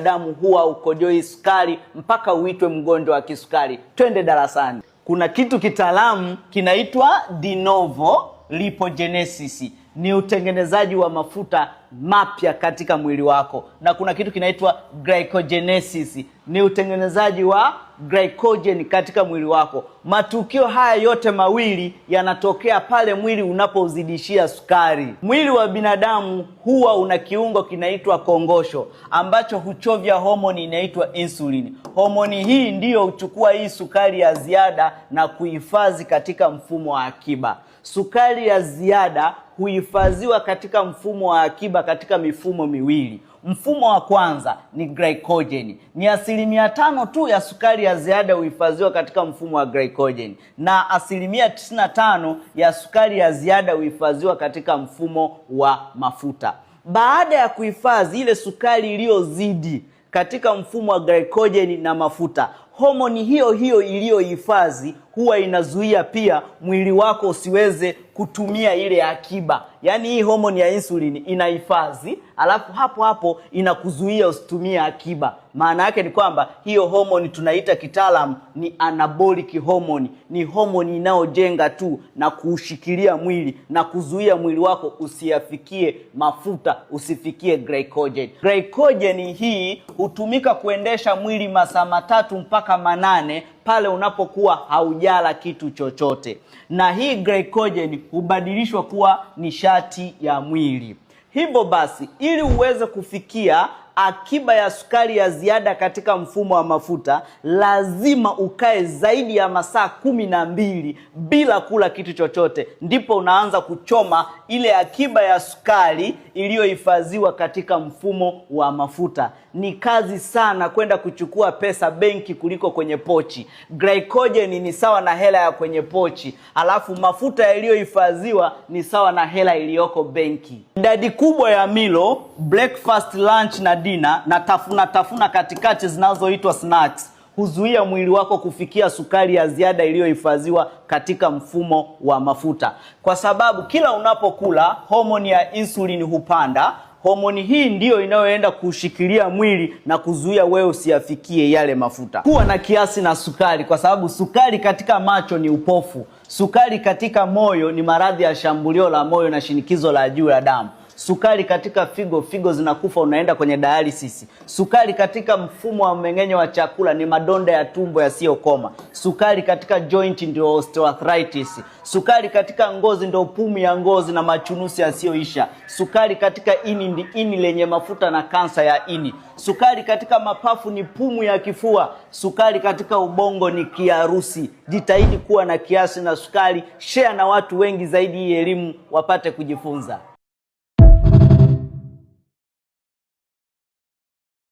Damu huwa ukojoi sukari mpaka uitwe mgonjwa wa kisukari. Twende darasani. Kuna kitu kitaalamu kinaitwa de novo lipogenesis. Ni utengenezaji wa mafuta mapya katika mwili wako. Na kuna kitu kinaitwa glycogenesis. Ni utengenezaji wa glycogen katika mwili wako. Matukio haya yote mawili yanatokea pale mwili unapozidishia sukari. Mwili wa binadamu huwa una kiungo kinaitwa kongosho ambacho huchovya homoni inaitwa insulin. Homoni hii ndiyo huchukua hii sukari ya ziada na kuhifadhi katika mfumo wa akiba. Sukari ya ziada huhifadhiwa katika mfumo wa akiba katika mifumo miwili. Mfumo wa kwanza ni glycogen. Ni 5% tu ya sukari ya ziada huhifadhiwa katika mfumo wa glycogen, na 95% ya sukari ya ziada huhifadhiwa katika mfumo wa mafuta. Baada ya kuhifadhi ile sukari iliyozidi katika mfumo wa glycogen na mafuta, homoni hiyo hiyo iliyohifadhi huwa inazuia pia mwili wako usiweze kutumia ile akiba. Yaani hii homoni ya insulin inahifadhi, alafu hapo hapo inakuzuia usitumie akiba. Maana yake ni kwamba hiyo homoni tunaita kitaalamu ni anabolic hormone. Ni homoni inayojenga tu na kuushikilia mwili na kuzuia mwili wako usiyafikie mafuta, usifikie glycogen. Glycogen hii hutumika kuendesha mwili masaa 3 mpaka 8 pale unapokuwa haujala kitu chochote. Na hii glycogen hubadilishwa kuwa nishati ya mwili. Hivyo basi, ili uweze kufikia akiba ya sukari ya ziada katika mfumo wa mafuta, lazima ukae zaidi ya masaa 12 bila kula kitu chochote. Ndipo unaanza kuchoma ile akiba ya sukari iliyohifadhiwa katika mfumo wa mafuta. Ni kazi sana kwenda kuchukua pesa benki kuliko kwenye pochi. Glycogen ni sawa na hela ya kwenye pochi, alafu mafuta yaliyohifadhiwa ni sawa na hela iliyoko benki. Idadi kubwa ya milo, breakfast, lunch na dinner, na tafuna katikati zinazoitwa snacks, huzuia mwili wako kufikia sukari ya ziada iliyohifadhiwa katika mfumo wa mafuta. Kwa sababu kila unapokula homoni ya insulin hupanda. Homoni hii ndiyo inayoenda kushikilia mwili na kuzuia wewe usiyafikie yale mafuta. Kuwa na kiasi na sukari, kwa sababu sukari katika macho ni upofu. Sukari katika moyo ni maradhi ya shambulio la moyo na shinikizo la juu la damu. Sukari katika figo zinakufa, unaenda kwenye dialysis. Sukari katika mfumo wa mmeng'enyo wa chakula ni madonda ya tumbo yasiyokoma. Sukari katika joint ndio osteoarthritis. Sukari katika ngozi ndio pumu ya ngozi na machunusi yasiyoisha. Sukari katika ini ndi ini lenye mafuta na kansa ya ini. Sukari katika mapafu ni pumu ya kifua. Sukari katika ubongo ni kiharusi. Jitahidi kuwa na kiasi na sukari. Share na watu wengi zaidi hii elimu wapate kujifunza.